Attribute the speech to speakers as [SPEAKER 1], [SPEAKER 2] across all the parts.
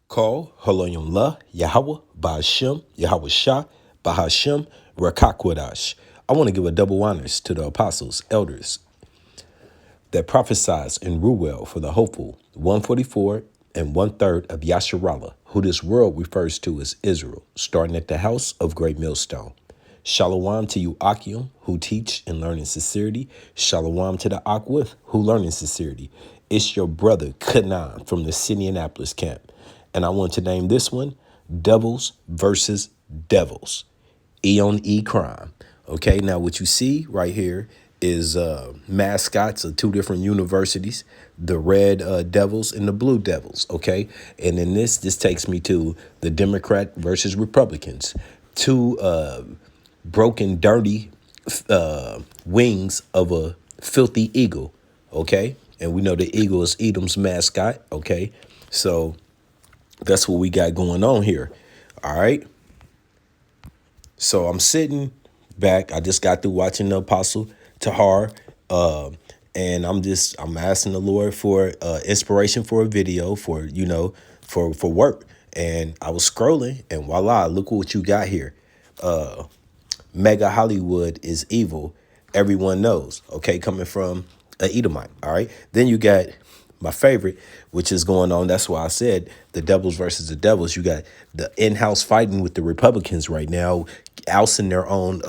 [SPEAKER 1] Call Haloyim La, Yahweh, Ba'ashem, Yahweh Shah, Bahashem, Rakakwadash. I want to give a double honors to the apostles, elders that prophesies in Ruel for the hopeful, 144 and one third of Yasharallah, who this world refers to as Israel, starting at the house of Great Millstone. Shalom to you, Akim, who teach and learn in sincerity. Shalom to the Akwith, who learn in sincerity. It's your brother, Kanan, from the Indianapolis camp. And I want to name this one, Devils versus Devils. E on E crime. Okay, now what you see right here is mascots of two different universities, the Red Devils and the Blue Devils. Okay, and in this takes me to the Democrat versus Republicans, two broken, dirty wings of a filthy eagle. Okay, and we know the eagle is Edom's mascot. Okay, so that's what we got going on here. All right. So I'm sitting back. I just got through watching the Apostle Tahar, and I'm asking the Lord for inspiration for a video for work. And I was scrolling, and voila, look what you got here. Mega Hollywood is evil. Everyone knows. Okay, coming from a Edomite. All right. Then you got my favorite, which is going on. That's why I said the Devils versus the Devils. You got the in-house fighting with the Republicans right now, ousting their own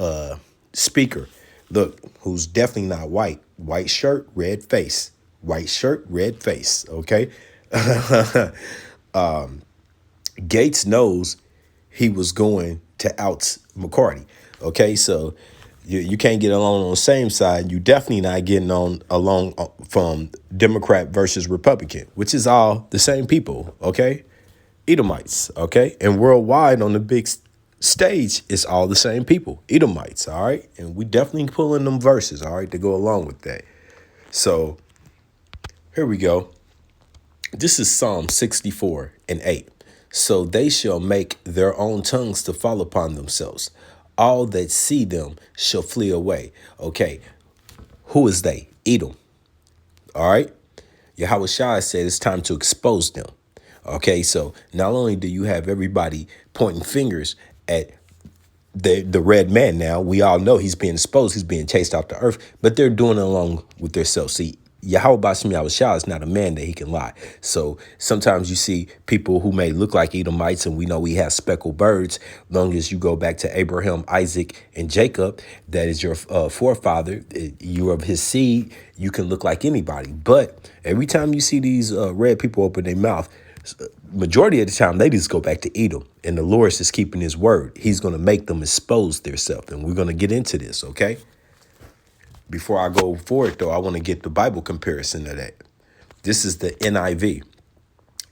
[SPEAKER 1] speaker. Look, who's definitely not white. White shirt, red face. White shirt, red face. Okay. Gates knows he was going to out McCarty. Okay, so you can't get along on the same side. You definitely not getting along from Democrat versus Republican, which is all the same people. Okay, Edomites. Okay, and worldwide on the big stage, it's all the same people, Edomites. All right, and we definitely pulling them verses. All right, to go along with that. So here we go. This is Psalm 64 and 8. So they shall make their own tongues to fall upon themselves. All that see them shall flee away. Okay, who is they? Edom. All right. Yahweh Shai said it's time to expose them. Okay, so not only do you have everybody pointing fingers at the red man now, we all know he's being exposed, he's being chased off the earth, but they're doing it along with themselves. See, Yahweh Bashem Yahweh Shah is not a man that he can lie. So sometimes you see people who may look like Edomites, and we know we have speckled birds. Long as you go back to Abraham, Isaac, and Jacob, that is your forefather. You're of his seed. You can look like anybody. But every time you see these red people open their mouth, majority of the time they just go back to Edom, and the Lord is keeping his word. He's going to make them expose themselves, and we're going to get into this, okay? Before I go forward, though, I want to get the Bible comparison of that. This is the NIV.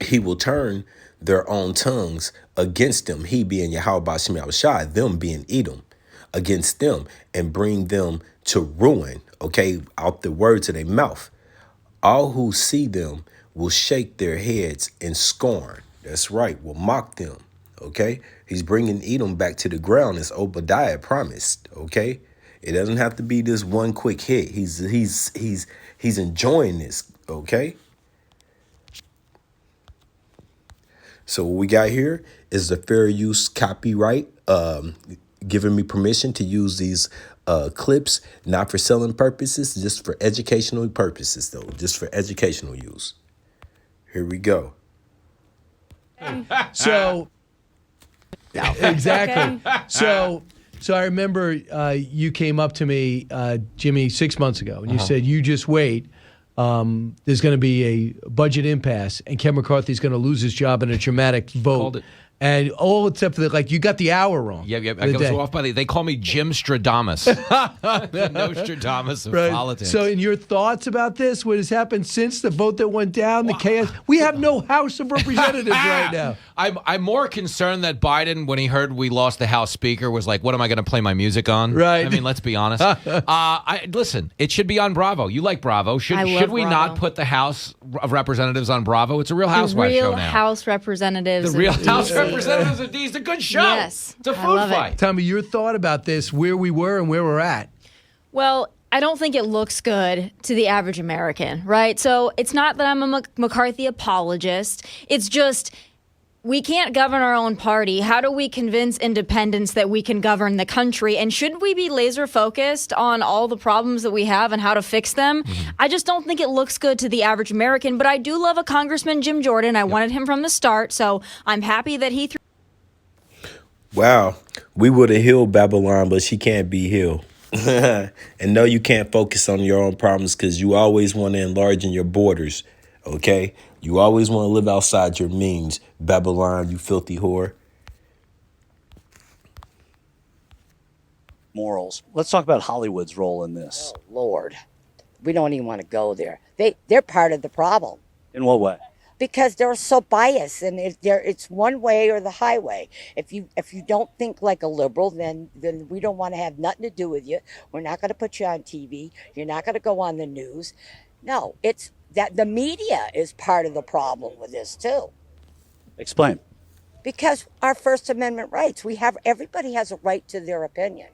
[SPEAKER 1] He will turn their own tongues against them, he being Yahweh Bashem Yahweh Shai, them being Edom, against them, and bring them to ruin, okay, out the words of their mouth. All who see them will shake their heads in scorn. That's right, will mock them, okay? He's bringing Edom back to the ground as Obadiah promised, okay? It doesn't have to be this one quick hit. He's enjoying this, okay? So what we got here is the fair use copyright, giving me permission to use these clips, not for selling purposes, just for educational purposes, though, just for educational use. Here we go.
[SPEAKER 2] So, exactly. So I remember you came up to me, Jimmy, 6 months ago, and you said, you just wait. There's going to be a budget impasse, and Ken McCarthy's going to lose his job in a dramatic vote.
[SPEAKER 3] Called it.
[SPEAKER 2] And all except for like you got the hour wrong.
[SPEAKER 3] Yeah. I was off by they call me Jim Stradamus. The Nostradamus of politics.
[SPEAKER 2] So, in your thoughts about this, what has happened since the vote that went down, the chaos? We have no House of Representatives right now.
[SPEAKER 3] I'm more concerned that Biden, when he heard we lost the House Speaker, was like, "What am I going to play my music on?"
[SPEAKER 2] Right.
[SPEAKER 3] I mean, let's be honest. Listen, it should be on Bravo. You like Bravo? Should we
[SPEAKER 4] Bravo.
[SPEAKER 3] not put the House of Representatives on Bravo? It's a Real Housewives show now.
[SPEAKER 4] House Representatives.
[SPEAKER 3] The Real House Representatives of D. It's a good show.
[SPEAKER 4] Yes,
[SPEAKER 3] It's a
[SPEAKER 4] I
[SPEAKER 3] food
[SPEAKER 4] love it.
[SPEAKER 3] fight.
[SPEAKER 2] Tell me your thought about this, where we were and where we're at.
[SPEAKER 4] Well, I don't think it looks good to the average American, right? So it's not that I'm a McCarthy apologist. It's just We can't govern our own party. How do we convince independents that we can govern the country? And should we be laser focused on all the problems that we have and how to fix them? I just don't think it looks good to the average American. But I do love a Congressman, Jim Jordan. I wanted him from the start. So I'm happy that he threw.
[SPEAKER 1] Wow, we would have healed Babylon, but she can't be healed. And no, you can't focus on your own problems because you always want to enlarge in your borders, okay? You always want to live outside your means, Babylon, you filthy whore.
[SPEAKER 5] Morals. Let's talk about Hollywood's role in this.
[SPEAKER 6] Oh, Lord, we don't even want to go there. They're part of the problem
[SPEAKER 5] In what way?
[SPEAKER 6] because they're so biased, and it's one way or the highway. If you don't think like a liberal, then we don't want to have nothing to do with you. We're not going to put you on TV. You're not going to go on the news. No, it's that the media is part of the problem with this too.
[SPEAKER 5] Explain.
[SPEAKER 6] Because our First Amendment rights, everybody has a right to their opinion.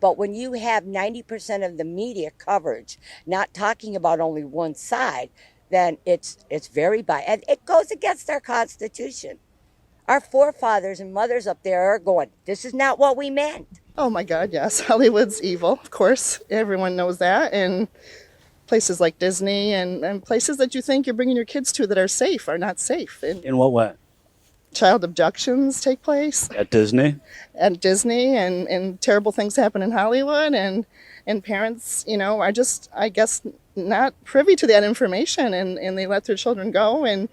[SPEAKER 6] But when you have 90% of the media coverage not talking about only one side, then it's very biased. And it goes against our Constitution. Our forefathers and mothers up there are going, this is not what we meant.
[SPEAKER 7] Oh my God, yes. Hollywood's evil, of course. Everyone knows that. And places like Disney and places that you think you're bringing your kids to that are safe are not safe. And
[SPEAKER 5] In what way?
[SPEAKER 7] child abductions take place
[SPEAKER 5] At Disney?
[SPEAKER 7] at Disney, and terrible things happen in Hollywood, and parents, are just, I guess, not privy to that information, and they let their children go, and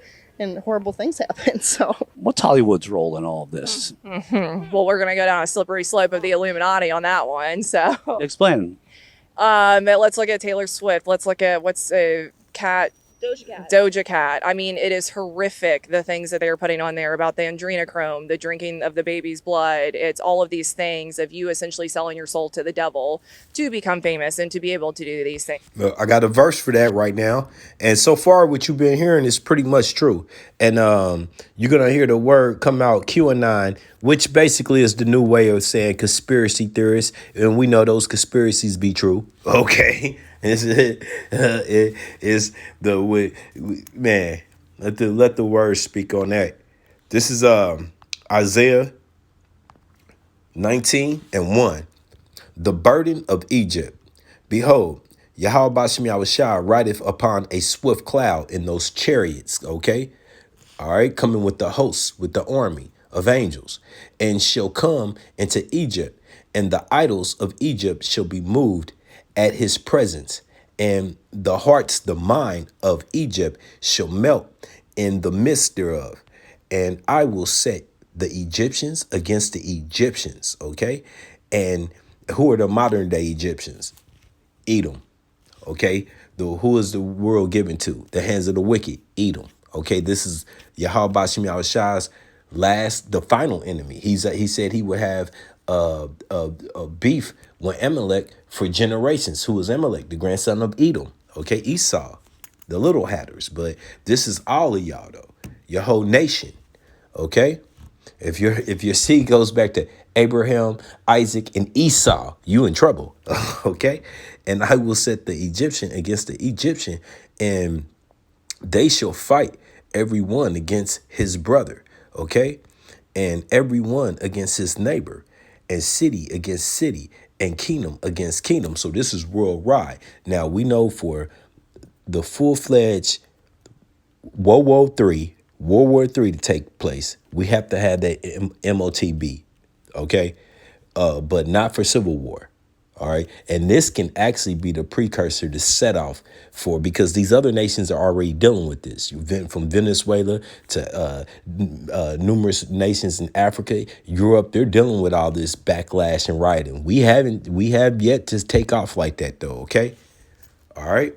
[SPEAKER 7] horrible things happen. So
[SPEAKER 5] What's Hollywood's role in all of this?
[SPEAKER 8] Well, we're going to go down a slippery slope of the Illuminati on that one. So,
[SPEAKER 5] Explain.
[SPEAKER 8] let's look at Taylor Swift. Let's look at what's Doja Cat. I mean, it is horrific, the things that they're putting on there about the adrenochrome, the drinking of the baby's blood. It's all of these things of you essentially selling your soul to the devil to become famous and to be able to do these things.
[SPEAKER 1] Look, I got a verse for that right now. And so far, what you've been hearing is pretty much true. And you're going to hear the word come out, QAnon, which basically is the new way of saying conspiracy theorists. And we know those conspiracies be true. Okay. It is the way, man. Let the word speak on that. This is Isaiah 19:1. The burden of Egypt. Behold, Yahweh Bashem Yahushua rideth upon a swift cloud in those chariots. Okay, all right, coming with the hosts, with the army of angels, and shall come into Egypt, and the idols of Egypt shall be moved at his presence, and the mind of Egypt shall melt in the midst thereof. And I will set the Egyptians against the Egyptians, okay? And who are the modern day Egyptians? Edom, okay? Who is the world given to? The hands of the wicked, Edom, okay? This is Yahweh Bashem Yahushua's the final enemy. He said he would have a beef with Amalek for generations. Who is Amalek? The grandson of Edom. Okay, Esau, the little hatters. But this is all of y'all though, your whole nation. Okay, if your seed goes back to Abraham, Isaac, and Esau, you in trouble. Okay, and I will set the Egyptian against the Egyptian, and they shall fight every one against his brother. Okay, and every one against his neighbor, and city against city, and kingdom against kingdom. So this is worldwide. Now we know for the full-fledged World War III to take place, we have to have that MOTB, okay? But not for Civil War, all right? And this can actually be the precursor to set off for, because these other nations are already dealing with this. From Venezuela to numerous nations in Africa, Europe, they're dealing with all this backlash and rioting. We have yet to take off like that though, okay? All right.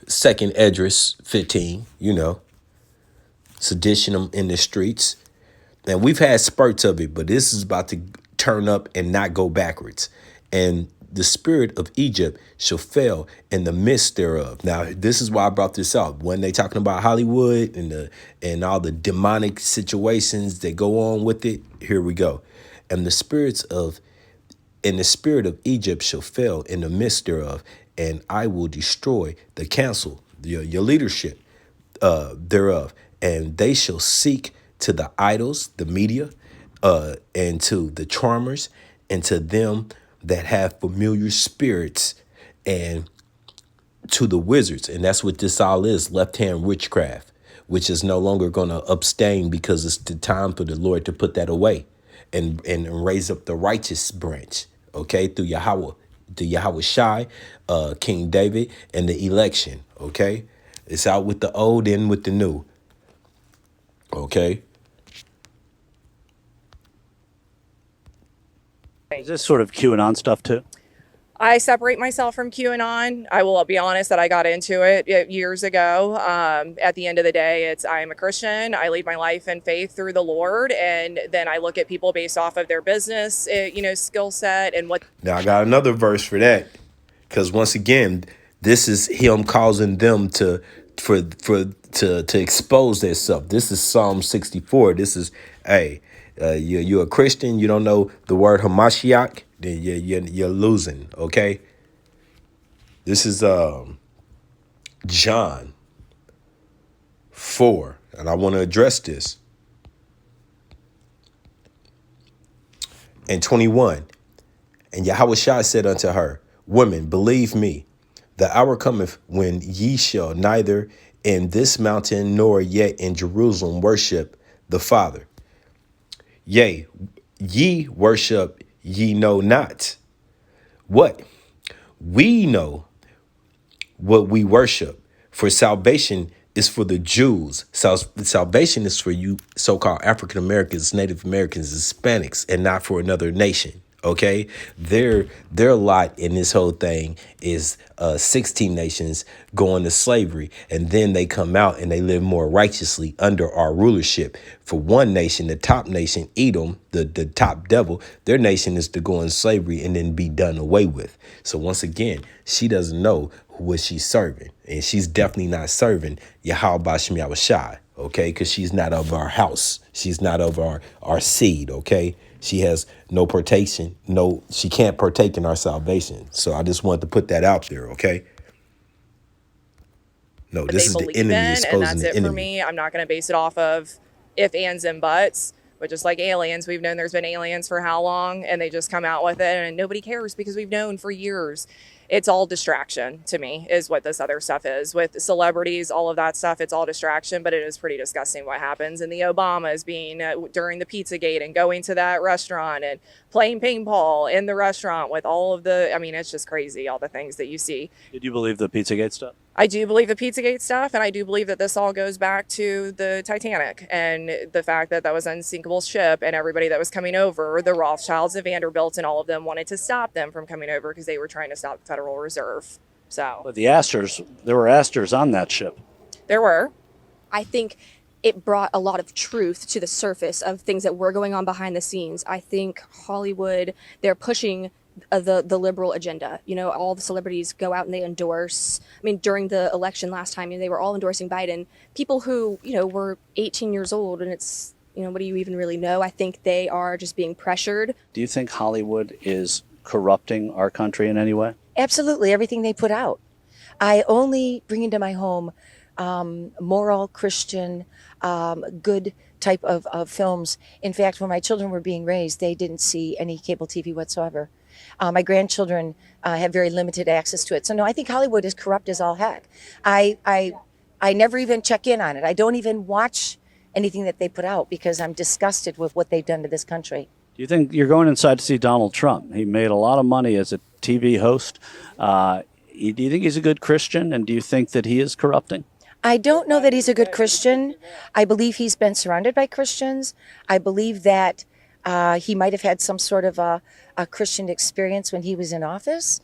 [SPEAKER 1] Second Esdras 15, sedition in the streets. And we've had spurts of it, but this is about to turn up and not go backwards. And the spirit of Egypt shall fail in the midst thereof. Now, this is why I brought this up. When they talking about Hollywood and all the demonic situations that go on with it, here we go. And the spirit of Egypt shall fail in the midst thereof, and I will destroy the council, your leadership thereof, and they shall seek to the idols, the media, and to the charmers, and to them that have familiar spirits, and to the wizards. And that's what this all is, left-hand witchcraft, which is no longer going to abstain, because it's the time for the Lord to put that away and raise up the righteous branch, okay, through Yahweh Shai, King David, and the election, okay? It's out with the old, in with the new, okay?
[SPEAKER 5] Is this sort of QAnon stuff too?
[SPEAKER 8] I separate myself from QAnon. I will be honest that I got into it years ago. At the end of the day, I am a Christian. I lead my life in faith through the Lord, and then I look at people based off of their business, skill set and what.
[SPEAKER 1] Now I got another verse for that, because once again, this is him causing them to expose themselves. This is Psalm 64. This is, hey, you're a Christian, you don't know the word Hamashiach, then you're losing, okay? This is John 4, and I want to address this. And 21, and Yahweh Shai said unto her, Woman, believe me, the hour cometh when ye shall neither in this mountain nor yet in Jerusalem worship the Father. Yea, ye worship ye know not. What? We know what we worship, for salvation is for the Jews. Salvation is for you so-called African Americans, Native Americans, Hispanics, and not for another nation. Okay, their lot in this whole thing is 16 nations going to slavery, and then they come out and they live more righteously under our rulership. For one nation, the top nation, Edom, the top devil, their nation is to go in slavery and then be done away with. So once again, she doesn't know what she's serving, and she's definitely not serving Yahweh Bashem Yahweh Shai, okay, because she's not of our house. She's not of our seed, okay? She has no partation, she can't partake in our salvation. So I just wanted to put that out there, okay? No, this is the enemy exposing
[SPEAKER 8] and that's
[SPEAKER 1] the
[SPEAKER 8] it
[SPEAKER 1] enemy.
[SPEAKER 8] for me. I'm not going to base it off of if, ands, and buts. But just like aliens, we've known there's been aliens for how long, and they just come out with it, and nobody cares because we've known for years. It's all distraction to me, is what this other stuff is. With celebrities, all of that stuff, it's all distraction, but it is pretty disgusting what happens. And the Obamas being during the Pizzagate and going to that restaurant and playing ping pong in the restaurant with all of it's just crazy, all the things that you see.
[SPEAKER 5] Did you believe the Pizzagate stuff?
[SPEAKER 8] I do believe the Pizzagate stuff, and I do believe that this all goes back to the Titanic and the fact that that was an unsinkable ship, and everybody that was coming over, the Rothschilds, the Vanderbilts, and all of them wanted to stop them from coming over because they were trying to stop the Federal Reserve. So
[SPEAKER 5] But the Astors, there were Astors on that ship.
[SPEAKER 8] there were.
[SPEAKER 9] I think it brought a lot of truth to the surface of things that were going on behind the scenes. I think Hollywood, they're pushing the liberal agenda. All the celebrities go out and they endorse. During the election last time, they were all endorsing Biden. People who, were 18 years old, and it's, what do you even really know? I think they are just being pressured.
[SPEAKER 5] Do you think Hollywood is corrupting our country in any way?
[SPEAKER 6] Absolutely, everything they put out. I only bring into my home moral, Christian, good type of films. In fact, when my children were being raised, they didn't see any cable TV whatsoever. My grandchildren have very limited access to it. So no, I think Hollywood is corrupt as all heck. I never even check in on it. I don't even watch anything that they put out because I'm disgusted with what they've done to this country.
[SPEAKER 5] Do you think you're going inside to see Donald Trump? He made a lot of money as a TV host. Do you think he's a good Christian, and do you think that he is corrupting?
[SPEAKER 6] I don't know that he's a good Christian. I believe he's been surrounded by Christians. I believe that he might have had some sort of a Christian experience when he was in office.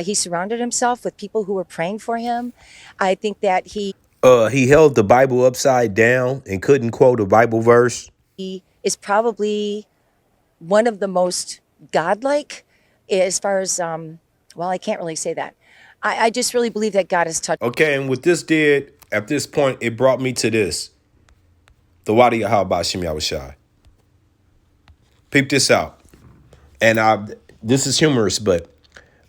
[SPEAKER 6] He surrounded himself with people who were praying for him. I think that he
[SPEAKER 1] held the Bible upside down and couldn't quote a Bible verse.
[SPEAKER 6] is probably one of the most godlike as far as, well, I can't really say that. I just really believe that God has touched.
[SPEAKER 1] Okay, and what this did, at this point, it brought me to this. The Wadi Yahweh Bashem Yahweh Shai. Peep this out. And this is humorous, but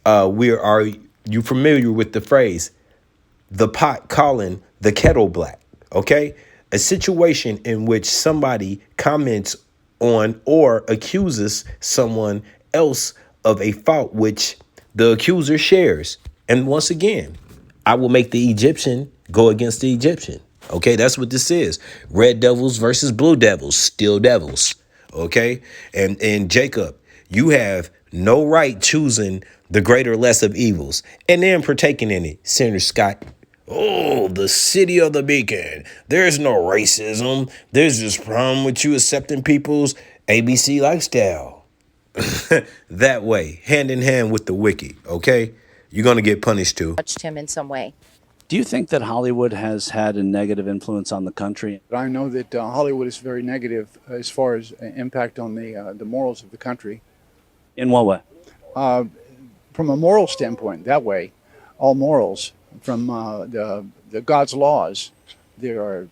[SPEAKER 1] are you familiar with the phrase, the pot calling the kettle black? Okay? A situation in which somebody comments on or accuses someone else of a fault which the accuser shares. And once again, I will make the Egyptian go against the Egyptian. Okay, that's what this is. Red devils versus blue devils, still devils. Okay, and Jacob, you have no right choosing the greater less of evils and then partaking in it. Senator Scott, oh, the city of the beacon. There's no racism. There's this problem with you accepting people's ABC lifestyle. That way, hand in hand with the wicked, okay? You're going to get punished too.
[SPEAKER 6] Touched him in some way.
[SPEAKER 5] Do you think that Hollywood has had a negative influence on the country?
[SPEAKER 10] But I know that Hollywood is very negative as far as impact on the morals of the country.
[SPEAKER 5] In what way?
[SPEAKER 10] From a moral standpoint, that way, all morals from the God's laws, they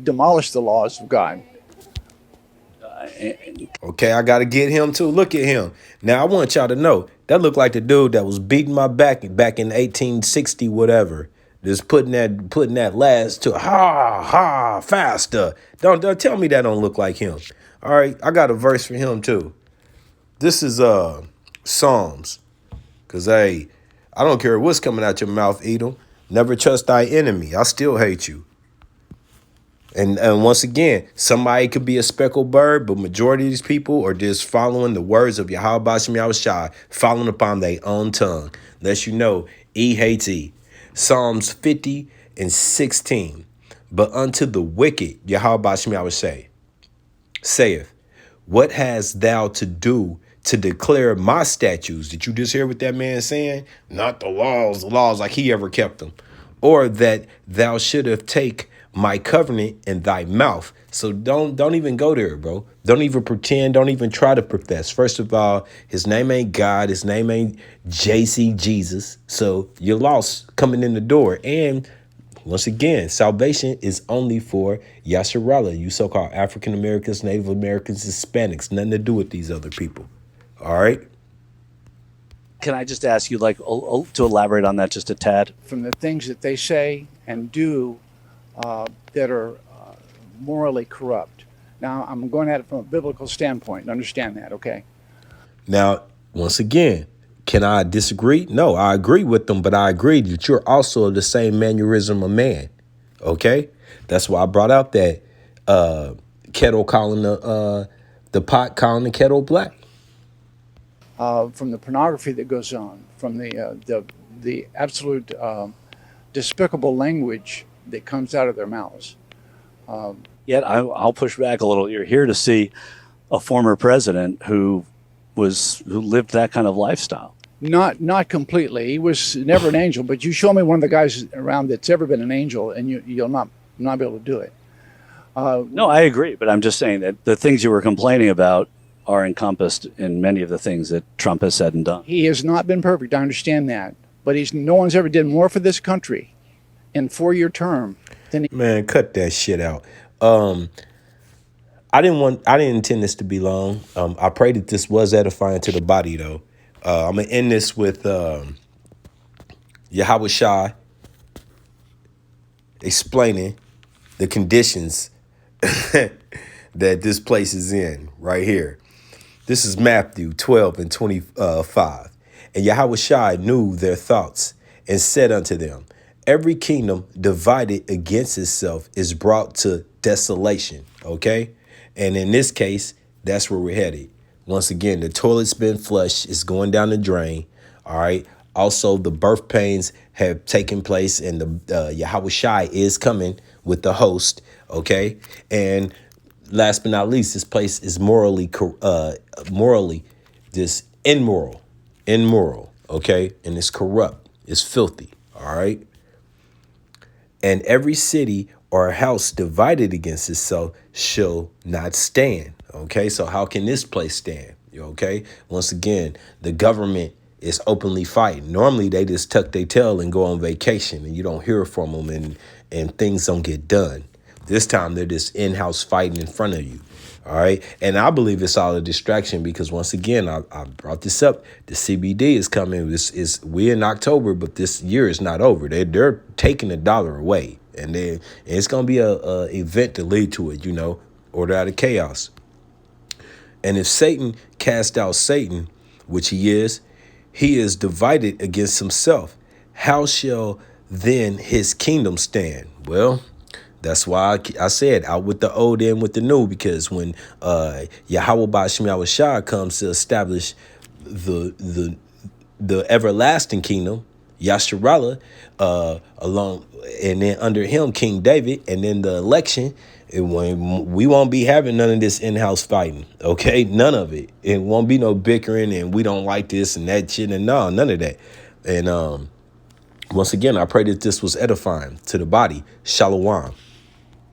[SPEAKER 10] demolish the laws of God.
[SPEAKER 1] Okay, I got to get him too. Look at him. Now, I want y'all to know, that looked like the dude that was beating my back in 1860, whatever. Just putting that last to faster. Don't tell me that don't look like him. All right, I got a verse for him too. This is Psalms. Cause I don't care what's coming out your mouth, Edom. Never trust thy enemy. I still hate you. And once again, somebody could be a speckled bird, but majority of these people are just following the words of Yahweh Bashem Yahushai, following upon their own tongue. Lest you know, E hates E. Psalms 50 and 16. But unto the wicked, Yahweh Bashem Yahushai saith, what hast thou to do to declare my statutes? Did you just hear what that man saying? Not the laws like he ever kept them. Or that thou should have take my covenant in thy mouth. So don't even go there, bro. Don't even pretend. Don't even try to profess. First of all, his name ain't God. His name ain't JC Jesus. So you're lost coming in the door. And once again, salvation is only for Yasharallah, you so-called African Americans, Native Americans, Hispanics. Nothing to do with these other people. All right.
[SPEAKER 5] Can I just ask you, to elaborate on that just a tad?
[SPEAKER 10] From the things that they say and do that are morally corrupt. Now, I'm going at it from a biblical standpoint. Understand that, okay?
[SPEAKER 1] Now, once again, can I disagree? No, I agree with them, but I agree that you're also the same mannerism of man, okay? That's why I brought out that kettle calling the pot calling the kettle black.
[SPEAKER 10] From the pornography that goes on, from the absolute despicable language that comes out of their mouths.
[SPEAKER 5] Yet I'll push back a little. You're here to see a former president who lived that kind of lifestyle.
[SPEAKER 10] Not completely. He was never an angel, but you show me one of the guys around that's ever been an angel, and you'll not be able to do it.
[SPEAKER 5] No, I agree, but I'm just saying that the things you were complaining about are encompassed in many of the things that Trump has said and done.
[SPEAKER 10] He has not been perfect. I understand that, but no one's ever did more for this country in 4-year term than he.
[SPEAKER 1] Man, cut that shit out. I didn't intend this to be long. I pray that this was edifying to the body, though. I'm gonna end this with Yahweh Shai explaining the conditions that this place is in right here. This is Matthew 12 and 25. And Yahweh Shai knew their thoughts and said unto them, every kingdom divided against itself is brought to desolation. Okay. And in this case, that's where we're headed. Once again, the toilet's been flushed. It's going down the drain. All right. Also, the birth pains have taken place and the Yahweh Shai is coming with the host. OK. And last but not least, this place is morally just immoral. OK. And it's corrupt. It's filthy. All right. And every city or house divided against itself shall not stand. OK, so how can this place stand? OK, once again, the government is openly fighting. Normally, they just tuck their tail and go on vacation and you don't hear from them and things don't get done. This time, they're just in-house fighting in front of you. All right. And I believe it's all a distraction because once again, I brought this up. The CBD is coming. We're in October, but this year is not over. They're taking $1 away. And then it's gonna be a event to lead to it, order out of chaos. And if Satan cast out Satan, which he is divided against himself. How shall then his kingdom stand? Well, that's why I said out with the old and with the new, because when Yahweh Ba'Shem Yahushua comes to establish the everlasting kingdom, Yasharallah, along, and then under him King David, and then the election, we won't be having none of this in-house fighting, okay? None of it. It won't be no bickering and we don't like this and that shit, and no, none of that. And once again, I pray that this was edifying to the body. Shalom.